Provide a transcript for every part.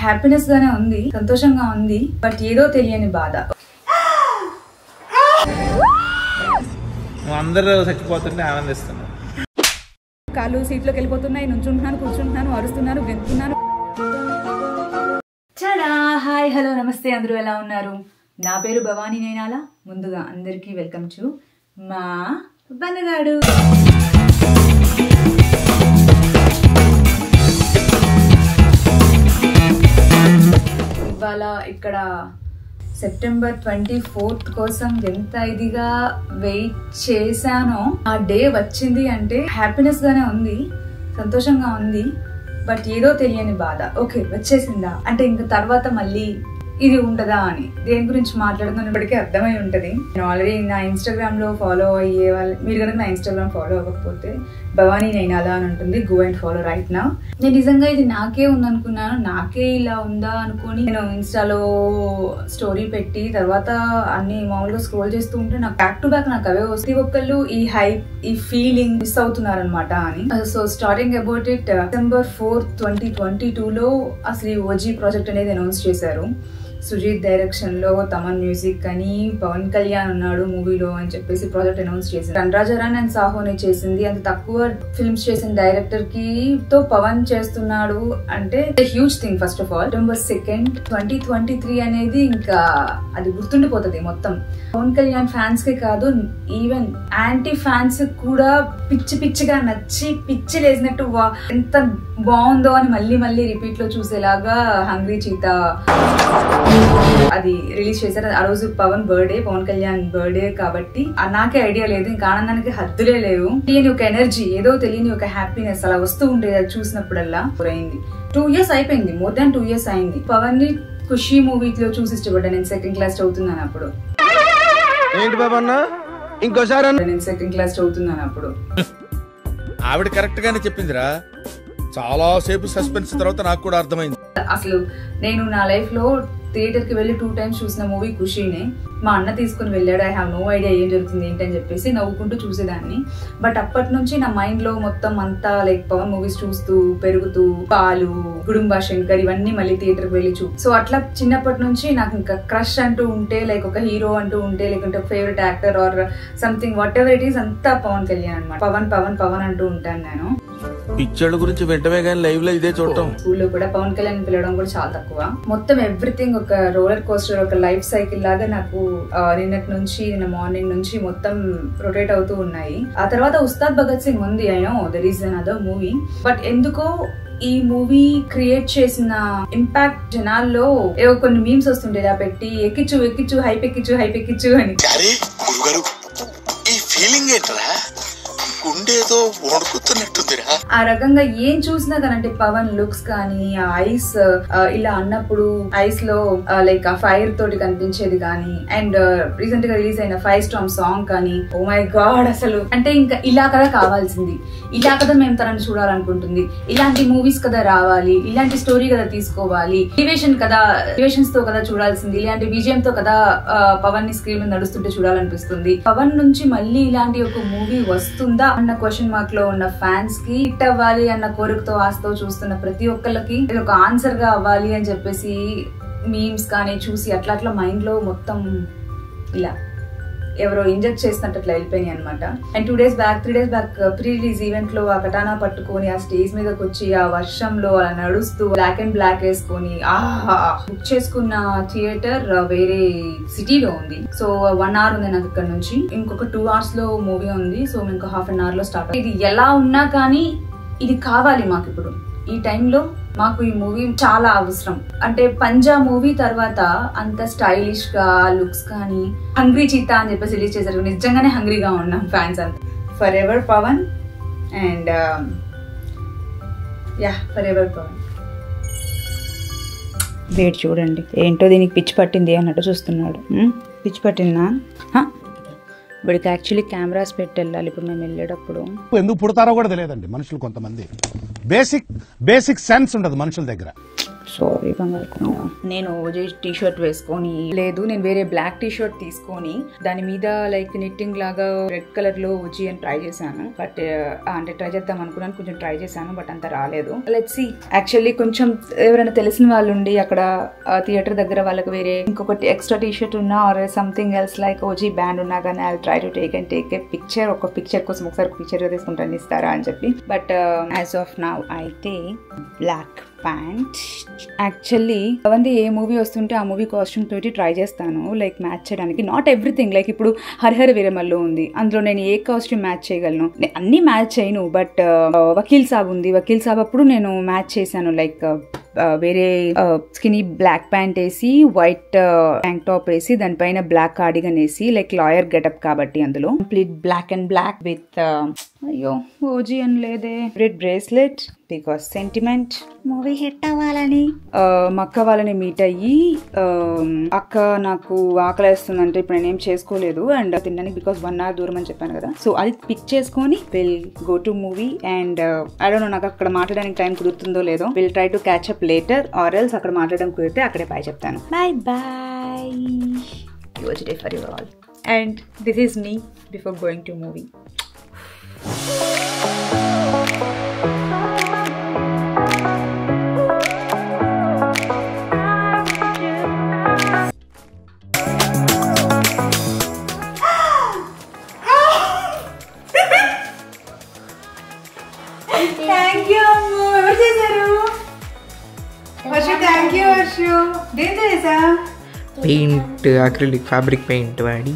Happiness గానే ఉంది, సంతోషంగా ఉంది, బట్ ఏదో తెలియని బాధ. అందరూ చచ్చిపోతుంటే ఆనందిస్తున్నాను. కాళ్ళు సీట్లోకి వెళ్ళిపోతున్నాయి, నుంచుంటున్నాను, కూర్చుంటున్నాను, అరుస్తున్నాను, గెంతుతున్నాను. చడా హాయ్ హలో నమస్తే, అందరూ ఎలా ఉన్నారు? నా పేరు భవానీ నైనాల. ముందుగా అందరికీ వెల్కమ్ టు మా బన్నగాడు. ఇవాళ ఇక్కడ సెప్టెంబర్ 24th కోసం ఎంత ఇదిగా వెయిట్ చేశానో ఆ డే వచ్చింది అంటే హ్యాపీనెస్ గానే ఉంది, సంతోషంగా ఉంది, బట్ ఏదో తెలియని బాధ. ఓకే వచ్చేసిందా అంటే ఇంక తర్వాత మళ్ళీ ఇది ఉంటదా అని దేని గురించి మాట్లాడుతున్నప్పటికీ అర్థమై ఉంటది. నేను ఆల్రెడీ నా ఇన్స్టాగ్రామ్ లో ఫాలో అయ్యే వాళ్ళు, మీరు కనుక నా ఇన్స్టాగ్రామ్ ఫాలో అవ్వకపోతే భవానీ నైనాలా అని ఉంటుంది, go and follow right now. నేను నిజంగా ఇది నాకే ఉందనుకున్నాను, నాకే ఇలా ఉందా అనుకుని నేను ఇన్స్టాలో స్టోరీ పెట్టి తర్వాత అన్ని మామూలుగా స్క్రోల్ చేస్తూ ఉంటే నాకు బ్యాక్ టు బ్యాక్ నాకు అవే వస్తే ఒక్కళ్ళు ఈ హైప్ ఈ ఫీలింగ్ మిస్ అవుతున్నారు అనమాట అని. So starting about it December 4th 2022లో అసలు ఈ ఓజీ ప్రాజెక్ట్ అనేది అనౌన్స్ చేశారు. సుజీత్ డైరెక్షన్ లో తమన్ మ్యూజిక్ అని, పవన్ కళ్యాణ్ ఉన్నాడు మూవీలో అని చెప్పేసి ప్రాజెక్ట్ అనౌన్స్ చేసింది. రణరాజరాన్ అండ్ సాహోనే చేసింది. అంత తక్కువ ఫిల్మ్స్ చేసిన డైరెక్టర్ కి తో పవన్ చేస్తున్నాడు అంటే huge thing. First of all September 2nd 2023 అనేది ఇంకా అది గుర్తుండిపోతుంది మొత్తం. పవన్ కళ్యాణ్ ఫ్యాన్స్ కే కాదు, ఈవెన్ యాంటీ ఫ్యాన్స్ కూడా పిచ్చి పిచ్చిగా నచ్చి పిచ్చి లేసినట్టు ఎంత బాగుందో అని మళ్ళీ మళ్ళీ రిపీట్ లో చూసేలాగా హంగ్రీ చీతా అది రిలీజ్ చేశారు. ఆ రోజు పవన్ బర్త్డే, పవన్ కళ్యాణ్ బర్త్డే కాబట్టి నాకే ఐడియా లేదు, ఇంకా ఆనందానికి హద్దులే లేవు. తెలియని ఒక ఎనర్జీ, ఏదో తెలియని ఒక హ్యాపీనెస్ అలా వస్తూ ఉండేది అది చూసినప్పుడల్లా. అయింది 2 years అయిపోయింది, మోర్ దాన్ 2 years అయింది. పవన్ ని ఖుషి మూవీలో చూసి ఇష్టపడ్డా. నేను 2nd class చదువుతున్నాను అప్పుడు. నేను 2nd class చదువుతున్నాను అప్పుడు. ఆవిడ కరెక్ట్ గానే చెప్పిందిరా, చాలా సేపు సస్పెన్స్ తర్వాత నాకు కూడా అర్థమైంది. అసలు నేను నా లైఫ్ లో థియేటర్ కి వెళ్ళి 2 times చూసిన మూవీ ఖుషీనే. మా అన్న తీసుకుని వెళ్ళాడు. ఐ హావ్ నో ఐడియా ఏం జరుగుతుంది ఏంటని చెప్పేసి నవ్వుకుంటూ చూసేదాన్ని. బట్ అప్పటి నుంచి నా మైండ్ లో మొత్తం అంతా లైక్ పవన్ మూవీస్ చూస్తూ పెరుగుతూ, పాలు, గుడుంబా శంకర్ ఇవన్నీ మళ్ళీ థియేటర్ కి వెళ్ళి సో అట్లా చిన్నప్పటి నుంచి నాకు ఇంకా క్రష్ అంటూ ఉంటే, లైక్ ఒక హీరో అంటూ ఉంటే, లేకుంటే ఒక favourite actor or something what ever it is అంతా పవన్ కళ్యాణ్ అనమాట. పవన్ పవన్ పవన్ అంటూ ఉంటాను నేను. పిక్చర్ల గురించి వెంటనే కానీ లైవ్ లో ఇదే చూడటం. స్కూల్లో కూడా పవన్ కళ్యాణ్ పిలవడం కూడా చాలా తక్కువ. మొత్తం ఎవ్రీథింగ్ ఒక రోలర్ కోస్టర్, ఒక లైఫ్ సైకిల్ లాగా నాకు నిన్నటి నుంచి, నిన్న మార్నింగ్ నుంచి మొత్తం రొటేట్ అవుతూ ఉన్నాయి. ఆ తర్వాత ఉస్తాద్ భగత్ సింగ్ ఉంది, I know there is another movie, but ఎందుకో ఈ మూవీ క్రియేట్ చేసిన ఇంపాక్ట్ జనాల్లో ఏవో కొన్ని మీమ్స్ వస్తుండే ఇలా పెట్టి ఎక్కిచ్చు ఎక్కిచ్చు హైప్ ఎక్కిచ్చు హైప్ ఎక్కిచ్చు అని. ఆ రకంగా ఏం చూసినా కానంటే పవన్ లుక్స్ కానీ, ఆ ఐస్ ఇలా అన్నప్పుడు ఐస్ లో లైక్ ఆ ఫైర్ తోటి కనిపించేది కానీ, అండ్ రీసెంట్ గా రిలీజ్ అయిన 5 Storm సాంగ్ కానీ, ఓ మై గాడ్ అసలు అంటే ఇంకా ఇలా కదా కావాల్సింది, ఇలా కదా మేము తనని చూడాలనుకుంటుంది, ఇలాంటి మూవీస్ కదా రావాలి, ఇలాంటి స్టోరీ కదా తీసుకోవాలి, ఎలివేషన్స్ తో కదా చూడాల్సింది, ఇలాంటి విజయం తో కదా పవన్ ని స్క్రీన్ మీద నడుస్తుంటే చూడాలనిపిస్తుంది. పవన్ నుంచి మళ్ళీ ఇలాంటి ఒక మూవీ వస్తుందా అన్న క్వశ్చన్ మార్క్ లో ఉన్న ఫ్యాన్స్ కి హిట్ అవ్వాలి అన్న కోరికతో ఆశతో చూస్తున్న ప్రతి ఒక్కళ్ళకి ఇది ఒక ఆన్సర్ గా అవ్వాలి అని చెప్పేసి మీమ్స్ కానీ చూసి అట్లా అట్లా మైండ్ లో మొత్తం ఇలా ఎవరో ఇంజెక్ట్ చేసినట్టు అట్లా వెళ్ళిపోయినాయి అనమాట. And 3 days back pre release event లో ఆ కటానా పట్టుకొని ఆ స్టేజ్ మీదకి వచ్చి ఆ వర్షంలో అలా నడుస్తూ బ్లాక్ అండ్ బ్లాక్ వేసుకొని బుక్ చేసుకున్న థియేటర్ వేరే సిటీలో ఉంది. సో 1 hour ఉంది నాకు ఇక్కడ నుంచి, ఇంకొక 2 hours లో మూవీ ఉంది. సో ఇంకో ½ an hour లో స్టార్ట్. ఇది ఎలా ఉన్నా కానీ ఇది కావాలి మాకు ఇప్పుడు ఈ టైంలో. మాకు ఈ మూవీ చాలా అవసరం. అంటే పంజా మూవీ తర్వాత అంత స్టైలిష్ గా లుక్స్ కానీ, హంగ్రీ చీతా అని చెప్పేసి రిలీజ్ చేశారు. నిజంగానే హంగ్రీగా ఉన్నాం ఫ్యాన్స్ అంతా. Forever Pawan and forever Pawan. Wait చూడండి ఏంటో దీనికి పిచ్చి పట్టింది అన్నట్టు చూస్తున్నాడు. పిచ్చి పట్టిందా? వీడికి యాక్చువల్లీ కెమెరాస్ పెట్టి వెళ్ళాలి ఇప్పుడు మేము వెళ్ళేటప్పుడు. ఎందుకు పుడతారో కూడా తెలియదండి మనుషులు కొంతమంది. బేసిక్ సెన్స్ ఉండదు మనుషుల దగ్గర. సారీ నేను ఓజీ టీ షర్ట్ వేసుకొని లేదు, నేను వేరే బ్లాక్ టీ షర్ట్ తీసుకొని దాని మీద లైక్ నిట్టింగ్ లాగా రెడ్ కలర్ లో ఓజీ అని ట్రై చేశాను. బట్ అంటే ట్రై చేద్దాం అనుకున్నాను, కొంచెం ట్రై చేశాను, బట్ అంత రాలేదు. Let's see. యాక్చువల్లీ కొంచెం ఎవరైనా తెలిసిన వాళ్ళు ఉండి అక్కడ థియేటర్ దగ్గర వాళ్ళకి వేరే ఇంకొకటి ఎక్స్ట్రా టీ షర్ట్ ఉన్నా or something else like OG band ఉన్నా కానీ I try to take a picture. ఒక పిక్చర్ కోసం ఒకసారి పిక్చర్ తీసుకుంటాను ఇస్తారా అని చెప్పి. బట్ యాజ్ ఆఫ్ నౌ అయితే బ్లాక్ ప్యాంట్. యాక్చువల్లీ అవంది ఏ మూవీ వస్తుంటే ఆ మూవీ కాస్ట్యూమ్ తోటి ట్రై చేస్తాను లైక్ మ్యాచ్ చేయడానికి. నాట్ ఎవ్రీథింగ్, లైక్ ఇప్పుడు హరిహర వీరమల్లు ఉంది, అందులో నేను ఏ కాస్ట్యూమ్ మ్యాచ్ చేయగలను, అన్ని మ్యాచ్ చేయను. బట్ వకీల్ సాబ్ ఉంది, వకీల్ సాబ్ అప్పుడు నేను మ్యాచ్ చేశాను. లైక్ వేరే స్కినీ బ్లాక్ ప్యాంట్ వేసి వైట్ ట్యాంక్ టాప్ వేసి దానిపైన బ్లాక్ కార్డిగన్ వేసి లైక్ లాయర్ గెటప్ కాబట్టి అందులో complete black and black with అయ్యో ఓజీ అని లేదే red bracelet because sentiment movie hit అవ్వాలని. మా అక్క వాళ్ళని మీట్ అయ్యి అక్క నాకు ఆకలేస్తుందంటే ఇప్పుడు నేనేం చేసుకోలేదు అండ్ తినడానికి బికాస్ 1 hour దూరం అని చెప్పాను కదా. సో అది పిక్ చేసుకొని will go to movie and I don't know నాకు అక్కడ మాట్లాడడానికి టైం కుదురుతుందో లేదో. Will try to catch up later or else అక్కడ మాట్లాడడం కుదిరితే అక్కడే బాయ్ చెప్తాను. Bye bye. Watch day for you all and this is me before going to movie. Thank you Ammu. ఎవరు చేశారు? వర్షు. Thank you Varshu. దేంతో చేసా? పెయింట్ అక్రిలిక్ ఫ్యాబ్రిక్ పెయింట్ వాడి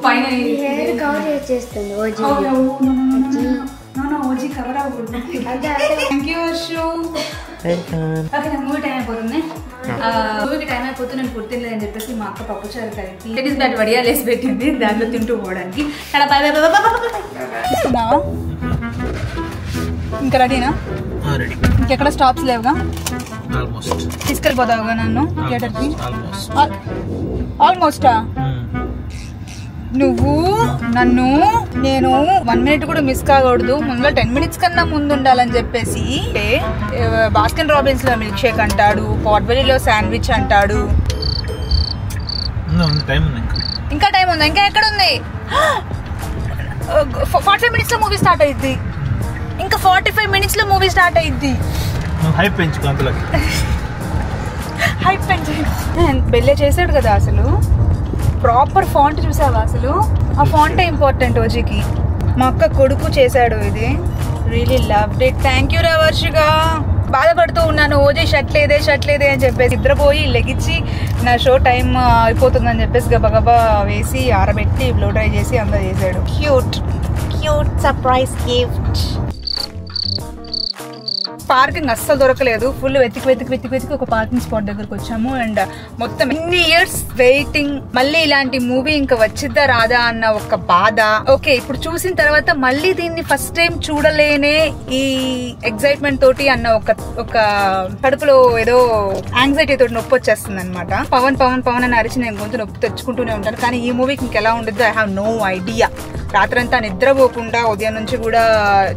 పైన ఓజీ కవర్ అవ్వకూడదు. Thank you Varshu. Movie time అయిపోతుంది, మూవీకి టైం అయిపోతుంది. నేను కుర్తిలేదని చెప్పేసి మా అక్క పప్పుచారు కలిపి లేడీస్ బ్యాట్ వడియాలు వేసి పెట్టింది దాంట్లో తింటూ పోవడానికి. తీసుకున్నావా? ఇంకా రెడీనా? ఇంకెక్కడ స్టాప్స్ లేవుగా? తీసుకెళ్ళిపోతావుగా నన్ను థియేటర్కి? ఆల్మోస్టా? నువ్వు నన్ను నేను 1 minute కూడా మిస్ కాకూడదు, ముందులో 10 minutes కన్నా ముందు ఉండాలని చెప్పేసి బాస్కిన్ రాబిన్స్ లో మిల్క్ షేక్ అంటాడు, పాట్బెరీలో శాండ్విచ్ అంటాడు. ఇంకా టైం ఉందా? ఇంకా ఎక్కడ ఉంది? 45 minutes లో మూవీ స్టార్ట్ అయ్యిద్ది. ఇంకా 45 minutes లో మూవీ స్టార్ట్ అయ్యిద్ది. హైప్ పెంచు. బెల్లే చేసాడు కదా అసలు. ప్రాపర్ ఫాంట్ చూసావా అసలు? ఆ ఫాంటే ఇంపార్టెంట్ ఓజీకి. మా అక్క కొడుకు చేశాడు ఇది. Really loved it. Thank you రా వర్షిగా. బాధపడుతూ ఉన్నాను ఓజీ షర్ట్ లేదే అని చెప్పేసి నిద్రపోయి లెగిచ్చి నా షో టైం అయిపోతుందని చెప్పేసి గబగబా వేసి ఆరబెట్టి బ్లో డ్రై చేసి అంతా చేశాడు. Cute surprise gift. పార్కింగ్ అస్సలు దొరకలేదు. ఫుల్ వెతికి ఒక పార్కింగ్ స్పాట్ దగ్గరకు వచ్చాము. అండ్ మొత్తం ఇన్ని ఇయర్స్ వెయిటింగ్, మళ్ళీ ఇలాంటి మూవీ ఇంకా వచ్చిద్దా రాదా అన్న ఒక బాధ. ఓకే, ఇప్పుడు చూసిన తర్వాత మళ్ళీ దీన్ని ఫస్ట్ టైం చూడలేనే ఈ ఎక్సైట్మెంట్ తోటి అన్న ఒక కడుపులో ఏదో యాంగ్జైటీ తోటి నొప్పి వచ్చేస్తుంది అనమాట. పవన్ అని అరిచి నేను గొంతు నొప్పి తెచ్చుకుంటూనే ఉంటాను. కానీ ఈ మూవీకి ఇంకెలా ఉండదు ఐ హావ్ నో ఐడియా. రాత్రంతా నిద్రపోకుండా ఉదయం నుంచి కూడా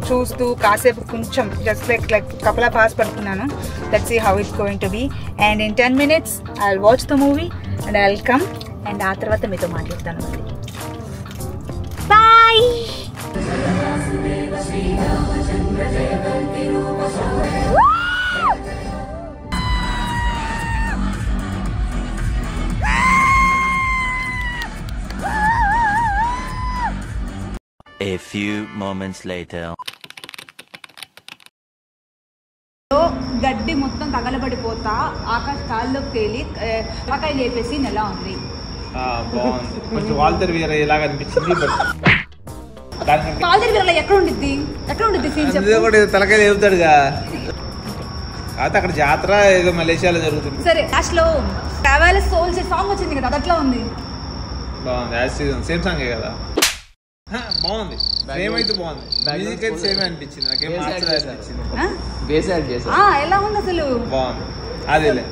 చూస్తూ కాసేపు కొంచెం just like couple of hours పడుతున్నాను. Let's see how it's going to be and in 10 minutes I'll watch the movie and I'll come and ఆ తర్వాత మీతో మాట్లాడతాను. Bye. A few moments later. గడ్డి మొత్తం తగలబడిపోతా ఆకాశ కాల్లోకి తేలి పకాయ లేపేసి నెలా ఉంది. బాగుంది. కొంచెం వాల్తర్ వీర ఇలాగ అనిపించింది. వాల్తర్ వీర ఎక్కడ ఉండిద్ది సీన్ చెప్పు. తలకాయ లేపుతాడుగా. అయితే అక్కడ జాతర ఏదో మలేషియాలో జరుగుతుంది. సరే లాస్ట్ లో ట్రావెల్ సోల్స్ సాంగ్ వచ్చింది కదా, అట్లా ఉంది. బాగుంది. సేమ్ సాంగే కదా. బాగుంది. సేమ్ అయితే బాగుంది. మ్యూజిక్ అయితే సేమ్ అనిపించింది. నాకేం మార్చలేదు అనిపించింది. ఎలా ఉంది అసలు? బాగుంది. అదేలే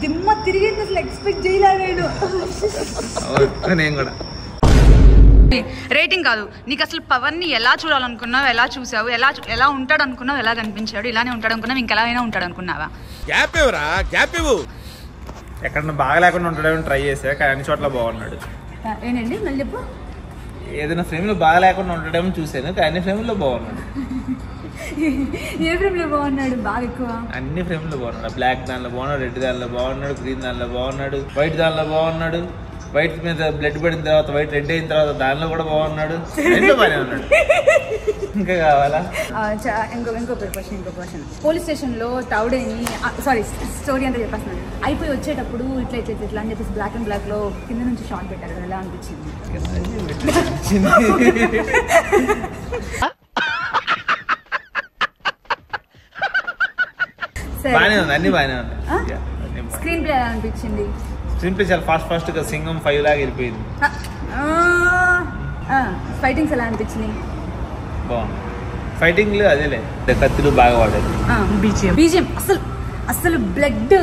దిమ్మ తిరిగింది, అసలు ఎక్స్పెక్ట్ చేయలే నేను. నేను కూడా రేటింగ్ కాదు, నీకు అసలు పవన్ ని ఎలా చూడాలనుకున్నావు, ఎలా చూసావు, ఎలా ఉంటాడు అనుకున్నావు, ఎలా కనిపించాడు, ఇలానే ఉంటాడు అనుకున్నావు, ఇంకెలా అయినా ఉంటాడు అనుకున్నావా? గ్యాప్ ఇవ్వరా, గ్యాప్ ఇవ్వు. ఎక్కడ బాగా లేకుండా ఉంటాడేమో ట్రై చేసా, కానీ అన్ని చోట్ల బాగున్నాడు. ఏంటండి మళ్ళీ చెప్పు. ఏదైనా ఫ్రేమ్ లో బాగా లేకుండా ఉంటాడేమో చూసాను, కానీ అన్ని ఫ్రేమ్ లో బాగున్నాడు. ఏ ఫ్రేమ్ లో బాగున్నాడు? బాగా ఎక్కువ అన్ని ఫ్రేమ్ లో బాగున్నాడు. బ్లాక్ దానిలో బాగున్నాడు, రెడ్ దానిలో బాగున్నాడు, గ్రీన్ దానిలో బాగున్నాడు, వైట్ దానిలో బాగున్నాడు, వైట్ మీద బ్లడ్ పడిన తర్వాత వైట్ రెడ్ అయిన తర్వాత దానిలో కూడా బాగున్నాడు. రెండో బాగానే ఉన్నాడు. ఇంకా కావాలా? ఇంకో క్వశ్చన్. పోలీస్ స్టేషన్ లో తౌడేని, సారీ స్టోరీ అంతా చెప్పేస్తున్నాను, అయిపోయి వచ్చేటప్పుడు ఇట్లా అని చెప్పేసి బ్లాక్ అండ్ బ్లాక్ లో కింద నుంచి షార్ట్ పెట్టారు కదా, ఎలా అనిపించింది? బాగానే ఉంది, అన్ని బాగానే ఉంది. స్క్రీన్ ప్లే ఎలా అనిపించింది? స్క్రీన్ ప్లే చాలా ఫాస్ట్ గా సింగం 5 లాగా వెళ్ళిపోయింది. ఫైటింగ్స్ ఎలా అనిపించినాయి? బాగుంది. ఫైటింగ్ అదేలే, కత్తులు బాగా వాడేది. బీజిఎం అసలు బ్లడ్,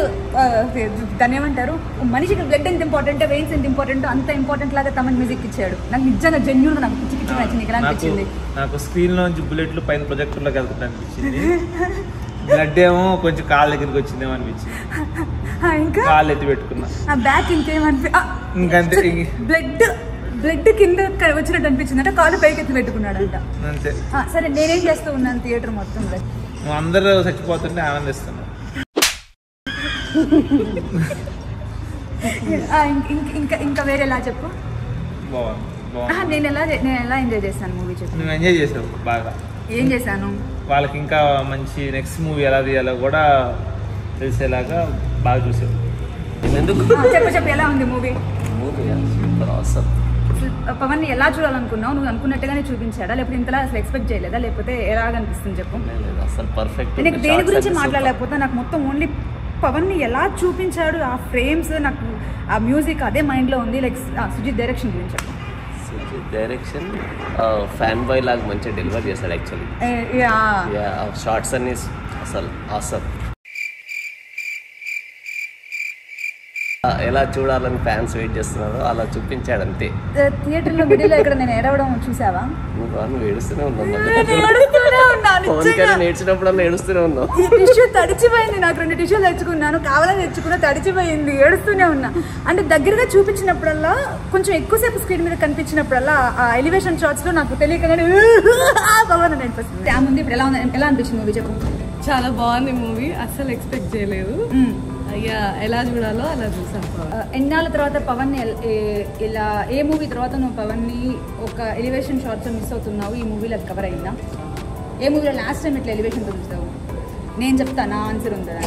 దాన్ని ఏమంటారు, మనిషికి బ్లడ్ ఎంత ఇంపార్టెంట్, వెయిన్స్ ఎంత ఇంపార్టెంట్, అంత ఇంపార్టెంట్ లాగా తమన్ మ్యూజిక్ ఇచ్చాడు. నాకు నిజంగా జెన్యూన్ గా నాకు నచ్చింది. ఎలా అనిపించింది? నాకు స్క్రీన్ లోంచి బుల్లెట్లు పైన ప్రొజెక్టర్ లోకి వెళ్తుంది అనిపించింది. బ్లడ్ ఏమో కొంచెం కాళ్ళ దగ్గరికి వచ్చిందేమో అనిపించింది. ఇంకా కాళ్ళు ఎత్తి పెట్టుకున్నా, బ్యాక్ ఇంకంతే. బ్లడ్ కింద వచ్చినట్టు అనిపించింది అంటే కాళ్ళు పైకి ఎత్తి పెట్టుకున్నాడంట. అంతే. సరే, నేనేం చేస్తూ ఉన్నాను థియేటర్ మొత్తం, నువ్వు అందరూ చచ్చిపోతుంటే ఆనందిస్తున్నావు. ఇంకా వేరేలా చెప్పు. బాగుంది. నేను ఎలా ఎంజాయ్ చేశాను మూవీ చెప్పు. నువ్వు ఎంజాయ్ చేసావు బాగా. ఏం చేశాను? వాళ్ళకి ఇంకా మంచి నెక్స్ట్ మూవీ ఎలా తీయాలో కూడా తెలిసేలాగా బాగా చూసావు. చెప్పు ఎలా ఉంది మూవీ? పవన్ ని ఎలా చూడాలనుకున్నావు? నువ్వు అనుకున్నట్టుగానే చూపించాడా, లేకపోతే ఇంతలా అసలు ఎక్స్పెక్ట్ చేయలేదా, లేకపోతే ఎలా అనిపిస్తుంది చెప్పు. అసలు పర్ఫెక్ట్. నేను దేని గురించి మాట్లాడలేకపోతే నాకు మొత్తం ఓన్లీ పవన్ ని ఎలా చూపించాడు, ఆ ఫ్రేమ్స్, నాకు ఆ మ్యూజిక్ అదే మైండ్ లో ఉంది. లైక్ సుజిత్ డైరెక్షన్ గురించి చెప్పు. సుజిత్ డైరెక్షన్ ఫ్యాన్ బాయ్ లాగా మంచిగా డెలివర్ చేశాడు యాక్చువల్లీ. షార్ట్స్ అన్ని అసలు ఆసమ్. ఎలా చూడాలని ఫ్యాన్స్ వెయిట్ చేస్తున్నారో అలా చూపించాడు అంతే. థియేటర్ లో మిడిల్ ఇక్కడ నేను ఏడవడం చూసావా? నువ్వు ఏడుస్తూనే ఉన్నావు, నేర్చినప్పుడల్లా ఏడుస్తూనే ఉన్నావు. టిష్యూ తడిచిపోయింది, నాకు 2 టిష్యూలు తెచ్చుకున్నాను, కావాలని తెచ్చుకున్నా, తడిచిపోయింది, ఏడుస్తూనే ఉన్నా. అంటే దగ్గరగా చూపించినప్పుడల్లా, కొంచెం ఎక్కువసేపు స్క్రీన్ మీద కనిపించినప్పుడల్లా ఆ ఎలివేషన్ షాట్స్ లో నాకు తెలియకగానే పవన్ అని అనిపిస్తుంది. ఆ ముందు ఇప్పుడు ఎలా అనిపించింది మూవీ చెప్పు. చాలా బాగుంది మూవీ, అస్సలు ఎక్స్పెక్ట్ చేయలేదు. అయ్యా ఎలా చూడాలో అలా చూసాను. ఎన్నాళ్ళ తర్వాత పవన్ ఇలా ఏ మూవీ తర్వాత నువ్వు పవన్ ని ఒక ఎలివేషన్ షాట్స్ మిస్ అవుతున్నావు? ఈ మూవీలో అది కవర్ అయిందా? ఏ మూవీలో లాస్ట్ టైం ఇట్లా ఎలివేషన్ చూసావు? నేను చెప్తా, నా ఆన్సర్ ఉందా?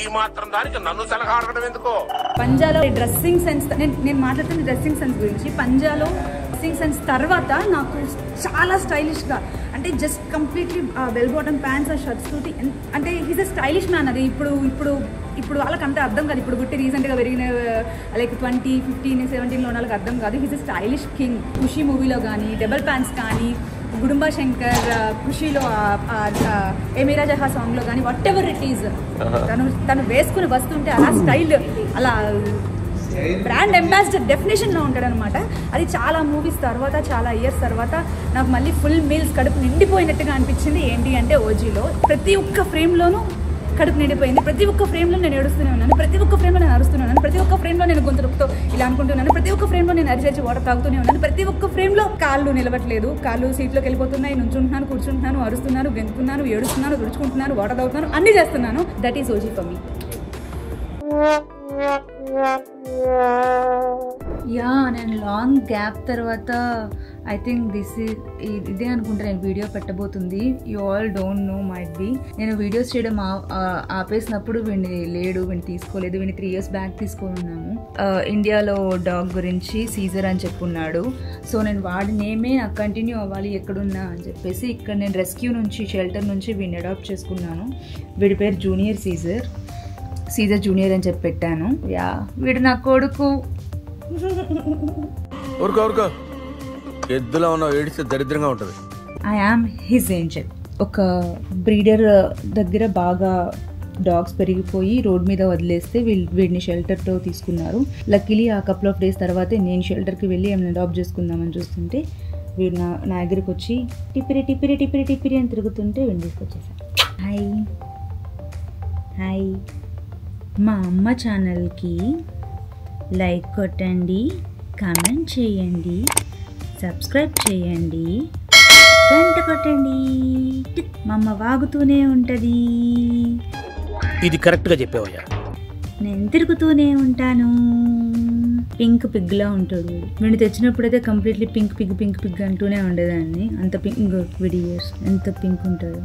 ఈ మాత్రం దానికి నన్ను సలహా అడగడం ఎందుకో. పంజాలో డ్రెస్సింగ్ సెన్స్, నేను మాట్లాడుతున్న డ్రెస్సింగ్ సెన్స్ గురించి. పంజాలో డ్రెస్సింగ్ సెన్స్ తర్వాత నాకు చాలా స్టైలిష్గా, అంటే just completely well bottom pants ఆ షర్ట్స్ తోటి, అంటే హీస్ ఎ స్టైలిష్ మ్యాన్. అది ఇప్పుడు వాళ్ళకి అంత అర్థం కాదు, ఇప్పుడు పుట్టి రీసెంట్గా పెరిగిన లైక్ 20, 15, 17లో ఉన్న వాళ్ళకి అర్థం కాదు. He's a stylish king. Kushi మూవీలో కానీ, డబల్ ప్యాంట్స్ కానీ, గుడుంబా శంకర్ ఖుషిలో ఏ మీరా జహా సాంగ్ లో కానీ, వాట్ ఎవర్ ఇట్ ఈజ్, తను వేసుకుని వస్తుంటే అలా స్టైల్, అలా బ్రాండ్ అంబాసిడర్ డెఫినేషన్లో ఉంటాడు అనమాట. అది చాలా మూవీస్ తర్వాత, చాలా ఇయర్స్ తర్వాత నాకు మళ్ళీ ఫుల్ మీల్స్ కడుపు నిండిపోయినట్టుగా అనిపించింది. ఏంటి అంటే ఓజీలో ప్రతి ఒక్క ఫ్రేమ్లోనూ కడుపు నిండిపోయింది. ప్రతి ఒక్క ఫ్రేమ్లో నేను ఏడుస్తూనే ఉన్నాను, ప్రతి ఒక్క ఫ్రేమ్లో నేను అరుస్తున్నాను, ప్రతి ఒక్క ఫ్రేమ్లో నేను గొంతుతో ఇలా అనుకుంటున్నాను, ప్రతి ఒక్క ఫ్రేమ్లో నేను అరిచేసి వాటర్ తాగుతూనే ఉన్నాను, ప్రతి ఒక్క ఫ్రేమ్లో కాళ్ళు నిలవట్లేదు, కాళ్ళు సీట్లోకి వెళ్ళిపోతున్నాయి, నుంచుంటున్నాను, కూర్చుంటున్నాను, అరుస్తున్నాను, గెంతుతున్నాను, ఏడుస్తున్నాను, తుడుచుకుంటున్నాను, వాటర్ తాగుతున్నాను, అన్నీ చేస్తున్నాను. That is OG for me. Yeah, నేను లాంగ్ గ్యాప్ తర్వాత ఐ థింక్ ఇదే అనుకుంటా నేను వీడియో పెట్టబోతుంది. You all don't know might be, నేను వీడియోస్ చేయడం ఆపేసినప్పుడు వీడిని తీసుకోలేదు. వీడిని 3 years బ్యాక్ తీసుకొని ఉన్నాము. ఇండియాలో డాగ్ గురించి సీజర్ అని చెప్పున్నాడు. సో నేను వాడి నేమే నాకు కంటిన్యూ అవ్వాలి ఎక్కడున్నా అని చెప్పేసి ఇక్కడ నేను రెస్క్యూ నుంచి, షెల్టర్ నుంచి వీడిని అడాప్ట్ చేసుకున్నాను. వీడి పేరు జూనియర్ సీజర్ జూనియర్ అని చెప్పి పెట్టాను. యా, వీడు నా కొడుకు. ఊరుకో ఎద్దులో ఉన్న ఏడిస్తే దరిద్రంగా ఉంటుంది. I am his Angel. ఒక బ్రీడర్ దగ్గర బాగా డాగ్స్ పెరిగిపోయి రోడ్ మీద వదిలేస్తే వీడిని షెల్టర్తో తీసుకున్నారు. లక్కీలీ ఆ కపుల్ ఆఫ్ డేస్ తర్వాతే నేను షెల్టర్కి వెళ్ళి ఏమైనా అడాప్ట్ చేసుకుందామని చూస్తుంటే వీడు నా దగ్గరికి వచ్చి టిపిరి టిపిరి టిపిరి టిపిరి అని తిరుగుతుంటే వీడిని తీసుకొచ్చేసాను. హాయ్, మా అమ్మ ఛానల్కి లైక్ కొట్టండి, కామెంట్ చేయండి, సబ్స్క్రైబ్ చేయండి, గంట కొట్టండి. మా అమ్మ వాగుతూనే ఉంటుంది. ఇది కరెక్ట్గా చెప్పావయ్యా. నేను తిరుగుతూనే ఉంటాను. పింక్ పిగ్లా ఉంటాడు వీడిని తెచ్చినప్పుడైతే కంప్లీట్లీ పింక్ పిగ్ అంటూనే ఉండేదాన్ని. అంత పింక్ వీడియోస్ ఎంత పింక్ ఉంటాడు.